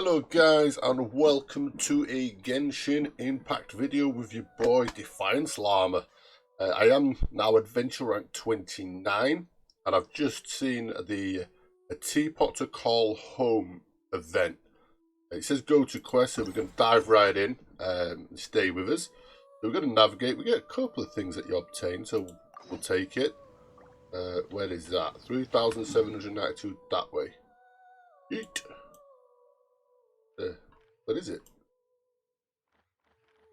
Hello guys and welcome to a Genshin Impact video with your boy Defiance Llama. I am now adventure rank 29 and I've just seen a Teapot to Call Home event. It says go to quest, so we're going to dive right in and stay with us. So we're going to navigate. We get a couple of things that you obtain, so we'll take it. Where is that? 3,792 that way. Yeet. What is it?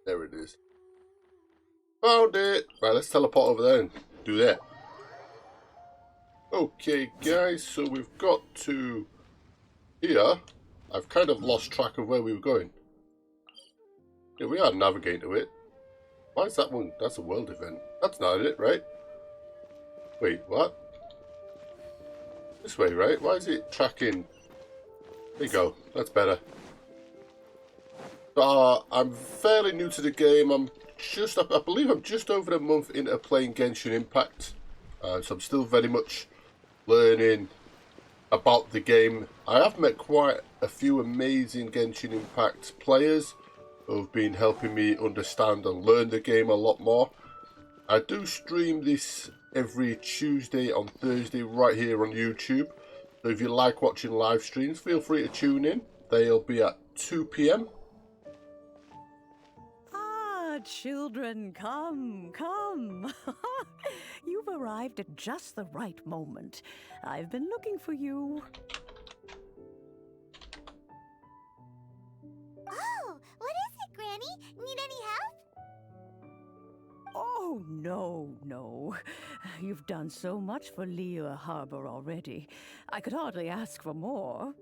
There it is. Found it! Right, let's teleport over there and do that. Okay, guys, so we've got to here. I've kind of lost track of where we were going. Yeah, we are navigating to it. Why is that one? That's a world event. That's not it, right? Wait, what? This way, right? Why is it tracking? There you go. That's better. I'm fairly new to the game. I believe I'm just over a month into playing Genshin Impact. So I'm still very much learning about the game. I have met quite a few amazing Genshin Impact players who have been helping me understand and learn the game a lot more. I do stream this every Tuesday and Thursday right here on YouTube. So if you like watching live streams, feel free to tune in. They'll be at 2 PM. Children, come. You've arrived at just the right moment. I've been looking for you. Oh, what is it, Granny? Need any help? Oh, no. You've done so much for Liyue Harbor already. I could hardly ask for more.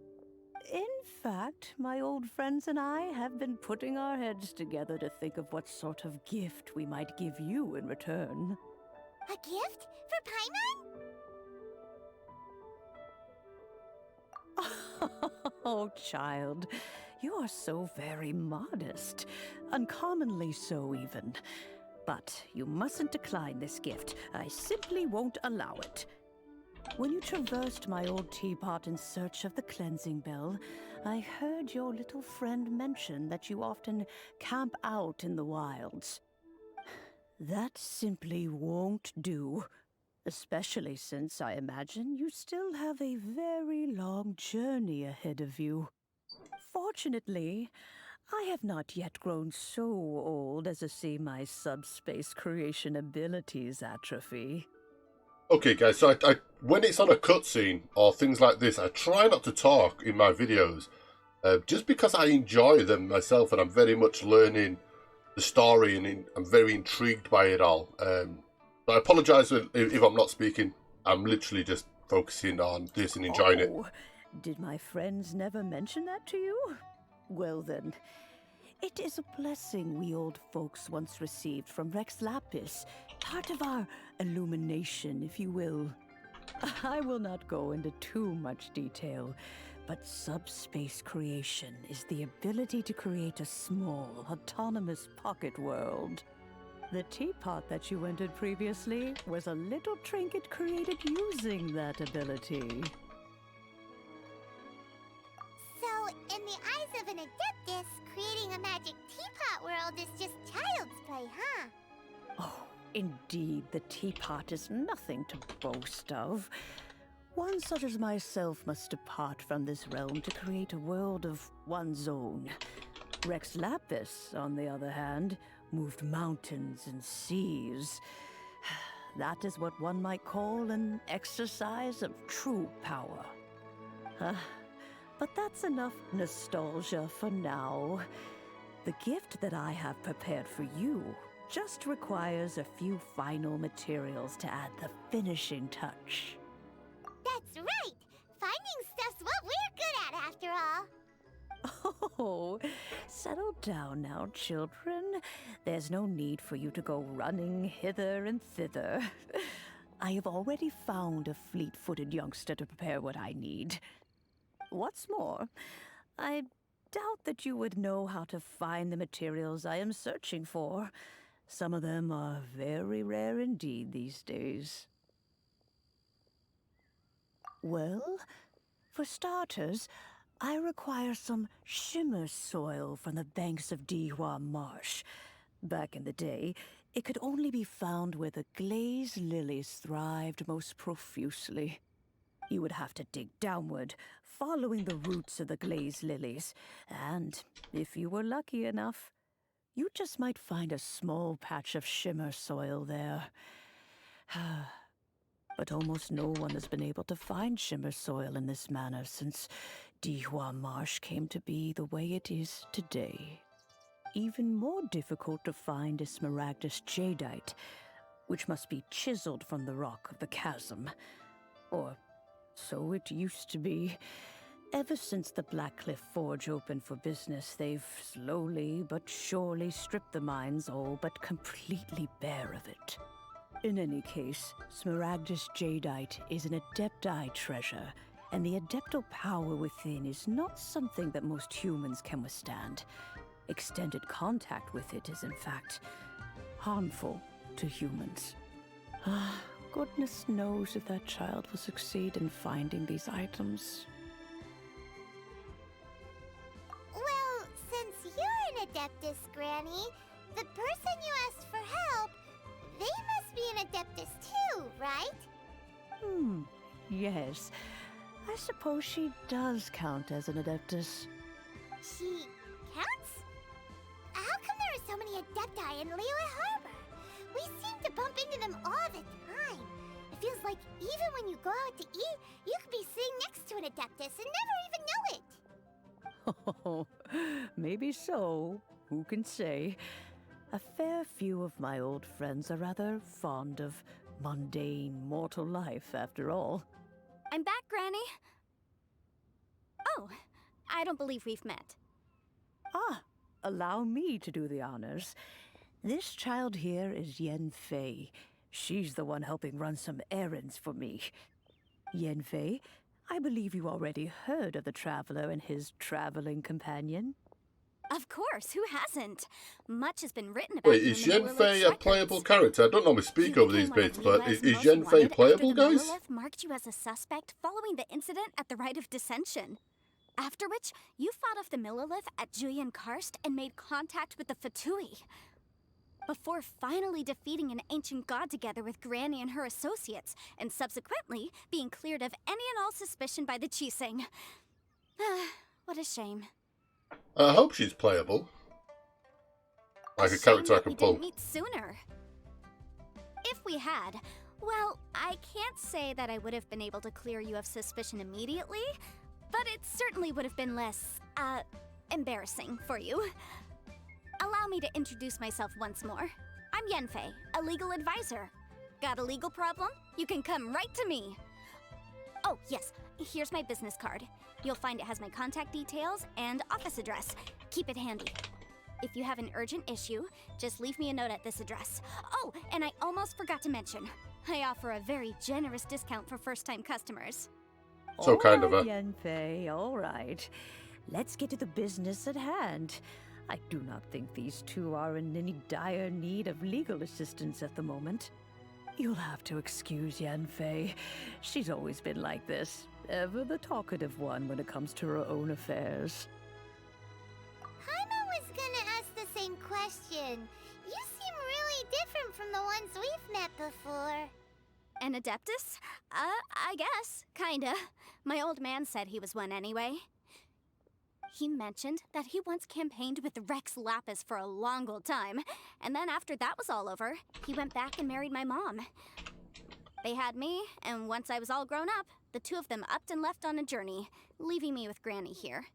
In fact, my old friends and I have been putting our heads together to think of what sort of gift we might give you in return. A gift? For Paimon? Oh, child, you are so very modest. Uncommonly so, even. But you mustn't decline this gift. I simply won't allow it. When you traversed my old teapot in search of the cleansing bell, I heard your little friend mention that you often camp out in the wilds. That simply won't do, especially since I imagine you still have a very long journey ahead of you. Fortunately, I have not yet grown so old as to see my subspace creation abilities atrophy. Okay guys, so I when it's on a cutscene or things like this, I try not to talk in my videos, just because I enjoy them myself and I'm very much learning the story and I'm very intrigued by it all. So I apologise if I'm not speaking. I'm literally just focusing on this and enjoying it. Did my friends never mention that to you? Well then, it is a blessing we old folks once received from Rex Lapis, part of our illumination, if you will. I will not go into too much detail, but subspace creation is the ability to create a small, autonomous pocket world. The teapot that you entered previously was a little trinket created using that ability. So, in the eyes of an adeptus, creating a magic teapot world is just child's play, huh? Oh, indeed, the teapot is nothing to boast of. One such as myself must depart from this realm to create a world of one's own. Rex Lapis, on the other hand, moved mountains and seas. That is what one might call an exercise of true power. But that's enough nostalgia for now. The gift that I have prepared for you just requires a few final materials to add the finishing touch. That's right! Finding stuff's what we're good at, after all. Oh, settle down now, children. There's no need for you to go running hither and thither. I have already found a fleet-footed youngster to prepare what I need. What's more, I doubt that you would know how to find the materials I am searching for. Some of them are very rare indeed these days. Well, for starters, I require some shimmer soil from the banks of Dihua Marsh. Back in the day, it could only be found where the glazed lilies thrived most profusely. You would have to dig downward, following the roots of the glazed lilies, and if you were lucky enough, you just might find a small patch of shimmer soil there. But almost no one has been able to find shimmer soil in this manner since Dihua Marsh came to be the way it is today. Even more difficult to find is smaragdus jadeite, which must be chiseled from the rock of the chasm. Or so it used to be. Ever since the Blackcliff Forge opened for business, they've slowly but surely stripped the mines all but completely bare of it. In any case, smaragdus jadeite is an adepti treasure, and the adeptal power within is not something that most humans can withstand. Extended contact with it is, in fact, harmful to humans. Goodness knows if that child will succeed in finding these items. Well, since you're an Adeptus, Granny, the person you asked for help, they must be an Adeptus too, right? Yes. I suppose she does count as an Adeptus. She counts? How come there are so many Adepti in Liyue Harbor? We seem to bump into them all the time. It feels like even when you go out to eat, you could be sitting next to an Adeptus and never even know it. Oh, maybe so. Who can say? A fair few of my old friends are rather fond of mundane mortal life, after all. I'm back, Granny. Oh, I don't believe we've met. Allow me to do the honors. This child here is Yen Fei. She's the one helping run some errands for me. Yen Fei, I believe you already heard of the traveler and his traveling companion. Of course, who hasn't? Much has been written about Wait, him is in the Yen Fei a Lilith playable records. character? I don't normally speak He over these became one of bits, but Lilith's is most Yen Fei wanted playable, after the guys? Lilith marked you as a suspect following the incident at the Rite of Dissension. After which, you fought off the Millilith at Julian Karst and made contact with the Fatui. Before finally defeating an ancient god together with Granny and her associates, and subsequently being cleared of any and all suspicion by the Chiseng. What a shame. I hope she's playable. Like a Shame character I that can we pull. didn't meet sooner. If we had, well, I can't say that I would have been able to clear you of suspicion immediately, but it certainly would have been less, embarrassing for you. Allow me to introduce myself once more. I'm Yenfei, a legal advisor. Got a legal problem? You can come right to me. Oh, yes, here's my business card. You'll find it has my contact details and office address. Keep it handy. If you have an urgent issue, just leave me a note at this address. Oh, and I almost forgot to mention, I offer a very generous discount for first-time customers. So kind of a... Yen Fei, all right. Let's get to the business at hand. I do not think these two are in any dire need of legal assistance at the moment. You'll have to excuse Yen Fei. She's always been like this, ever the talkative one when it comes to her own affairs. Paimon was gonna ask the same question. You seem really different from the ones we've met before. An Adeptus? I guess. Kinda. My old man said he was one anyway. He mentioned that he once campaigned with Rex Lapis for a long old time, and then after that was all over, he went back and married my mom. They had me, and once I was all grown up, the two of them upped and left on a journey, leaving me with Granny here.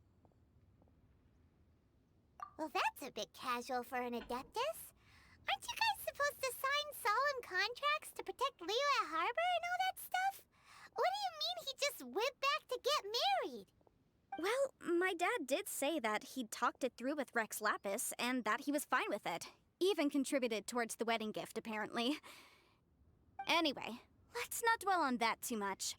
Well, that's a bit casual for an Adeptus. Aren't you guys supposed to sign solemn contracts to protect Liyue Harbor and all that stuff? What do you mean he just went back to get married? Well, my dad did say that he'd talked it through with Rex Lapis, and that he was fine with it. Even contributed towards the wedding gift, apparently. Anyway, let's not dwell on that too much.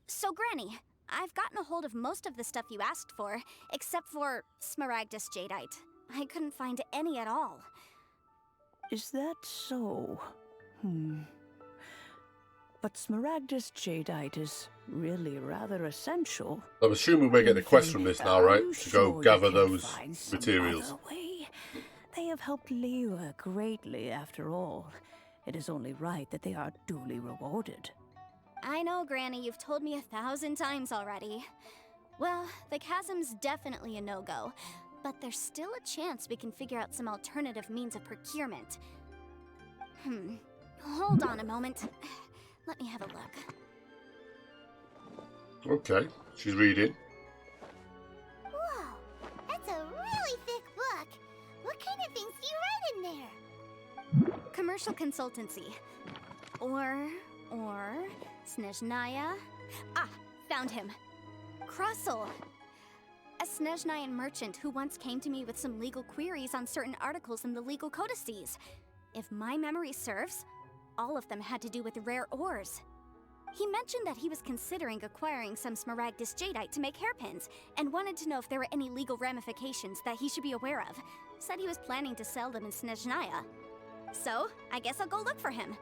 So, Granny, I've gotten a hold of most of the stuff you asked for, except for smaragdus jadeite. I couldn't find any at all. Is that so? But Smaragdus jadeite is really rather essential. I'm assuming we're getting a quest from this now, Are right? you To go sure you gather can't those find some materials. other way? They have helped Liyue greatly, after all. It is only right that they are duly rewarded. I know, Granny, you've told me 1,000 times already. Well, the chasm's definitely a no-go, but there's still a chance we can figure out some alternative means of procurement. Hold on a moment. Let me have a look. Okay, she's reading. Whoa, that's a really thick book. What kind of things do you write in there? Commercial consultancy. Or... Snezhnaya? Ah, found him. Krusel. A Snezhnayan merchant who once came to me with some legal queries on certain articles in the legal codices. If my memory serves, all of them had to do with rare ores. He mentioned that he was considering acquiring some Smaragdus jadeite to make hairpins, and wanted to know if there were any legal ramifications that he should be aware of. Said he was planning to sell them in Snezhnaya. So, I guess I'll go look for him.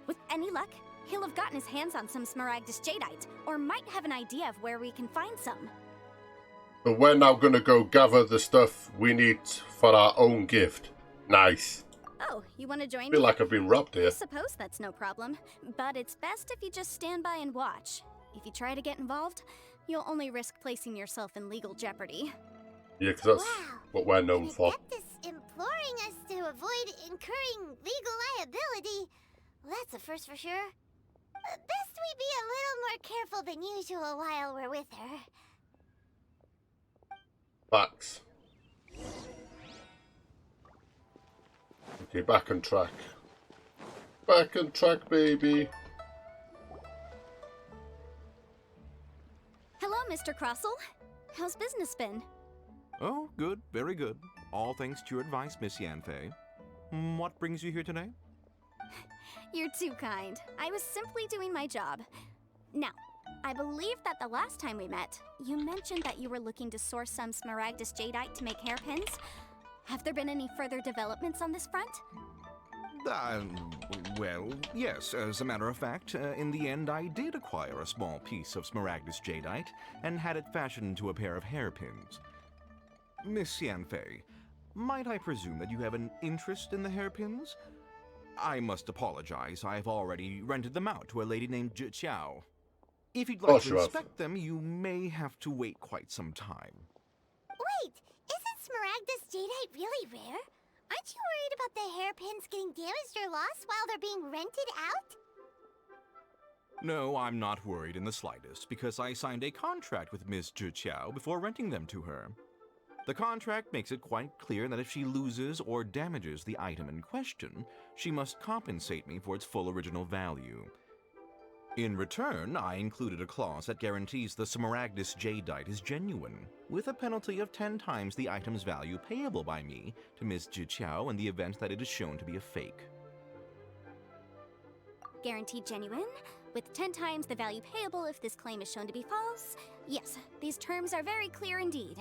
With any luck, he'll have gotten his hands on some Smaragdus jadeite, or might have an idea of where we can find some. But we're now going to go gather the stuff we need for our own gift. Nice. Oh, you want to join I me? feel like I've been robbed I here. suppose that's no problem, but it's best if you just stand by and watch. If you try to get involved, you'll only risk placing yourself in legal jeopardy. Yeah, because that's Wow. what we're known An for. Adeptus imploring us to avoid incurring legal liability. Well, that's a first for sure. Best we be a little more careful than usual while we're with her. Facts. Okay, back on track. Back on track, baby. Hello, Mr. Crossell. How's business been? Oh, good, very good. All thanks to your advice, Miss Yanfei. What brings you here today? You're too kind. I was simply doing my job. Now, I believe that the last time we met, you mentioned that you were looking to source some Smaragdus jadeite to make hairpins. Have there been any further developments on this front? Well, yes. As a matter of fact, in the end, I did acquire a small piece of Smaragdus jadeite and had it fashioned into a pair of hairpins. Miss Yanfei, might I presume that you have an interest in the hairpins? I must apologize. I've already rented them out to a lady named Zhiqiao. If you'd like to sure. inspect them, you may have to wait quite some time. Wait, isn't Smaragdus jadeite really rare? Aren't you worried about the hairpins getting damaged or lost while they're being rented out? No, I'm not worried in the slightest, because I signed a contract with Miss Zhiqiao before renting them to her. The contract makes it quite clear that if she loses or damages the item in question, she must compensate me for its full original value. In return, I included a clause that guarantees the Smaragdus jadeite is genuine, with a penalty of 10 times the item's value payable by me to Miss Zhiqiao in the event that it is shown to be a fake. Guaranteed genuine, with 10 times the value payable if this claim is shown to be false. Yes, these terms are very clear indeed.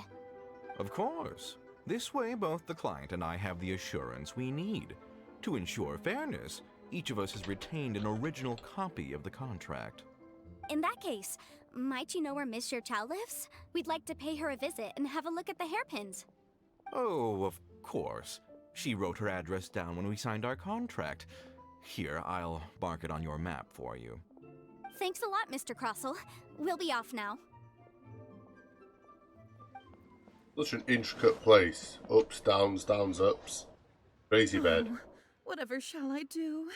Of course. This way, both the client and I have the assurance we need. To ensure fairness, each of us has retained an original copy of the contract. In that case, might you know where Miss Zhiqiao lives? We'd like to pay her a visit and have a look at the hairpins. Oh, of course. She wrote her address down when we signed our contract. Here, I'll mark it on your map for you. Thanks a lot, Mr. Crossell. We'll be off now. Such an intricate place. Ups, downs, downs, ups. Crazy bed. Oh, whatever shall I do?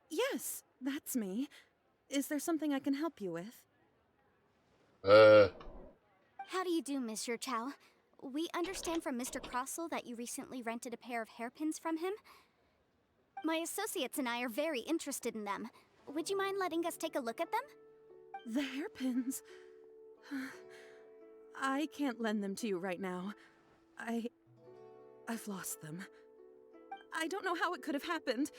Yes, that's me. Is there something I can help you with? How do you do, Miss Zhiqiao? We understand from Mr. Crossell that you recently rented a pair of hairpins from him. My associates and I are very interested in them. Would you mind letting us take a look at them? The hairpins? I can't lend them to you right now. I've lost them. I don't know how it could have happened.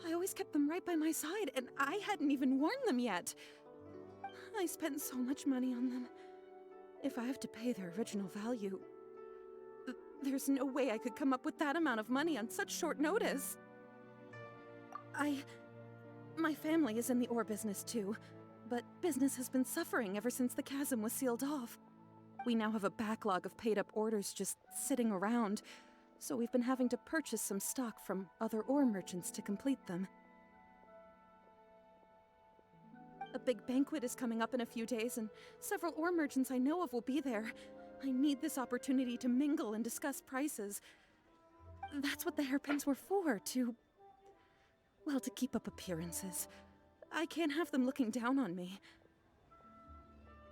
I always kept them right by my side, and I hadn't even worn them yet. I spent so much money on them. If I have to pay their original value, there's no way I could come up with that amount of money on such short notice. My family is in the ore business too, but business has been suffering ever since the chasm was sealed off. We now have a backlog of paid-up orders just sitting around, so we've been having to purchase some stock from other ore merchants to complete them. A big banquet is coming up in a few days, and several ore merchants I know of will be there. I need this opportunity to mingle and discuss prices. That's what the hairpins were for, well, to keep up appearances. I can't have them looking down on me.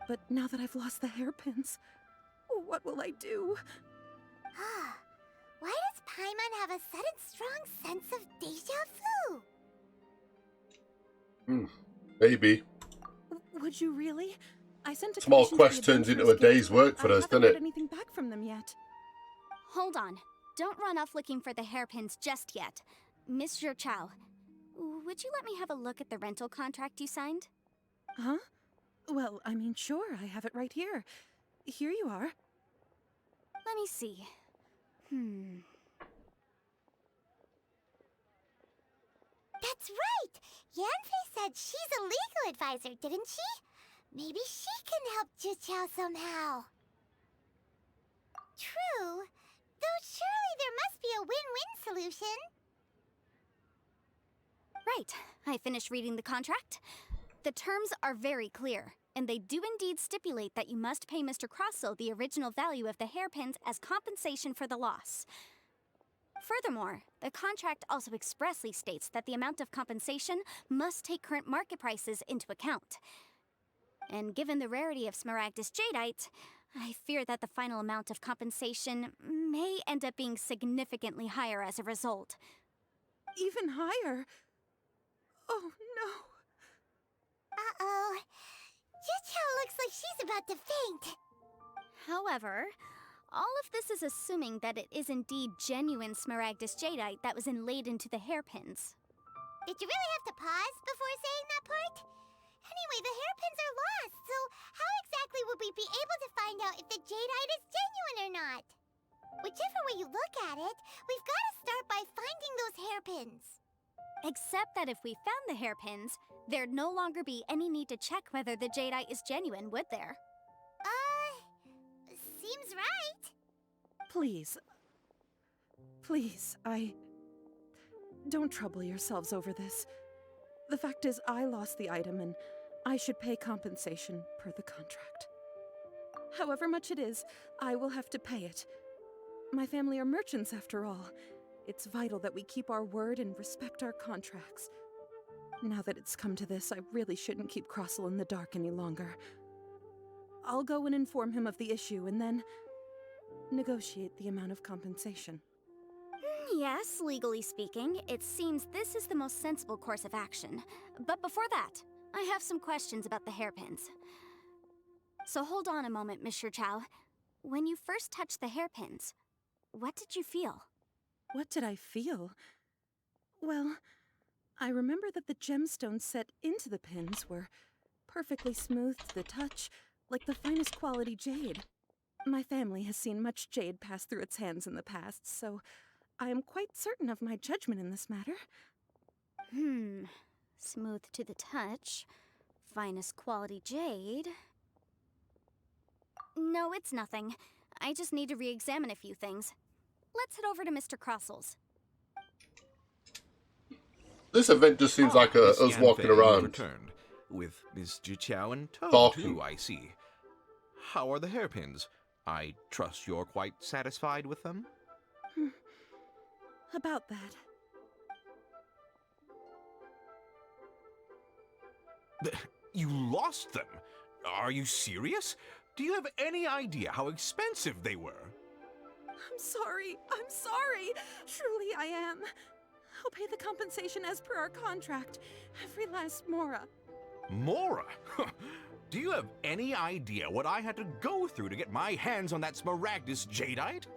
But now that I've lost the hairpins, what will I do? Why does Paimon have a sudden strong sense of deja vu? Maybe. Would you really? I sent a Small commission to the quest turns into a Adventurers day's Guild, work but for I us, haven't doesn't heard it? anything back from them yet. Hold on. Don't run off looking for the hairpins just yet. Miss Chow, would you let me have a look at the rental contract you signed? Huh? Well, I mean, sure, I have it right here. Here you are. Let me see. That's right! Yanfei said she's a legal advisor, didn't she? Maybe she can help Juqiao somehow. True. Though surely there must be a win-win solution. Right. I finished reading the contract. The terms are very clear, and they do indeed stipulate that you must pay Mr. Crossell the original value of the hairpins as compensation for the loss. Furthermore, the contract also expressly states that the amount of compensation must take current market prices into account. And given the rarity of Smaragdus Jadeite, I fear that the final amount of compensation may end up being significantly higher as a result. Even higher? Oh, no. Uh-oh. Juqiao looks like she's about to faint. However, all of this is assuming that it is indeed genuine Smaragdus Jadeite that was inlaid into the hairpins. Did you really have to pause before saying that part? Anyway, the hairpins are lost, so how exactly would we be able to find out if the jadeite is genuine or not? Whichever way you look at it, we've got to start by finding those hairpins. Except that if we found the hairpins, there'd no longer be any need to check whether the jadeite is genuine, would there? Seems right. Please. Please, Don't trouble yourselves over this. The fact is, I lost the item and I should pay compensation per the contract. However much it is, I will have to pay it. My family are merchants, after all. It's vital that we keep our word and respect our contracts. Now that it's come to this, I really shouldn't keep Crossell in the dark any longer. I'll go and inform him of the issue and then negotiate the amount of compensation. Yes, legally speaking, it seems this is the most sensible course of action. But before that, I have some questions about the hairpins. So hold on a moment, Miss Chow. When you first touched the hairpins, what did you feel? What did I feel? Well, I remember that the gemstones set into the pins were perfectly smooth to the touch, like the finest quality jade. My family has seen much jade pass through its hands in the past, so I am quite certain of my judgment in this matter. Smooth to the touch, finest quality jade. No, it's nothing. I just need to re-examine a few things. Let's head over to Mr. Crossell's. This event just seems like Miss us walking Yanfei around. returned, with Miss Juqiao and Toad, Talking. too, I see. How are the hairpins? I trust you're quite satisfied with them? About that. You lost them? Are you serious? Do you have any idea how expensive they were? I'm sorry. Truly I am. I'll pay the compensation as per our contract. Every last mora. Mora? Do you have any idea what I had to go through to get my hands on that Smaragdus Jadeite?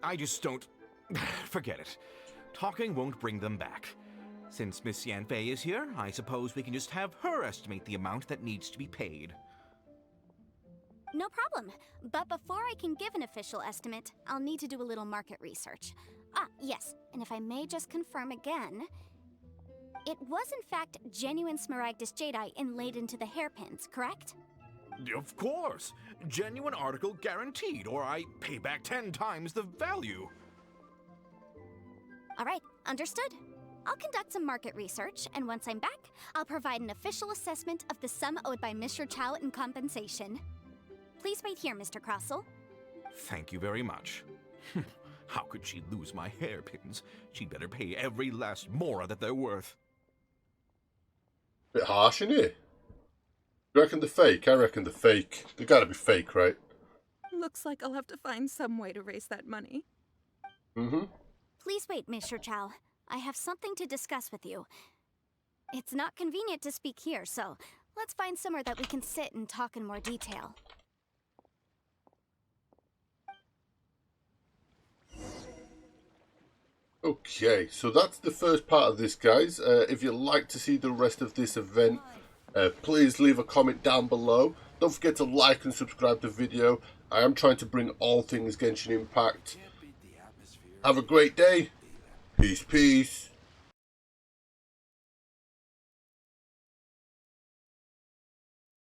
I just don't... Forget it. Talking won't bring them back. Since Miss Yanfei is here, I suppose we can just have her estimate the amount that needs to be paid. No problem. But before I can give an official estimate, I'll need to do a little market research. Ah, yes, and if I may just confirm again... it was in fact genuine Smaragdus Jadeite inlaid into the hairpins, correct? Of course. Genuine article guaranteed, or I pay back 10 times the value. All right, understood. I'll conduct some market research, and once I'm back, I'll provide an official assessment of the sum owed by Mr. Chow in compensation. Please wait here, Mr. Crossell. Thank you very much. How could she lose my hairpins? She'd better pay every last mora that they're worth. Bit harsh, isn't it? You reckon they're fake? I reckon they're fake. They gotta be fake, right? Looks like I'll have to find some way to raise that money. Mm-hmm. Please wait, Mr. Chow. I have something to discuss with you. It's not convenient to speak here, so let's find somewhere that we can sit and talk in more detail. Okay, so that's the first part of this, guys. If you'd like to see the rest of this event, please leave a comment down below. Don't forget to like and subscribe to the video. I am trying to bring all things Genshin Impact. Have a great day. Peace, peace.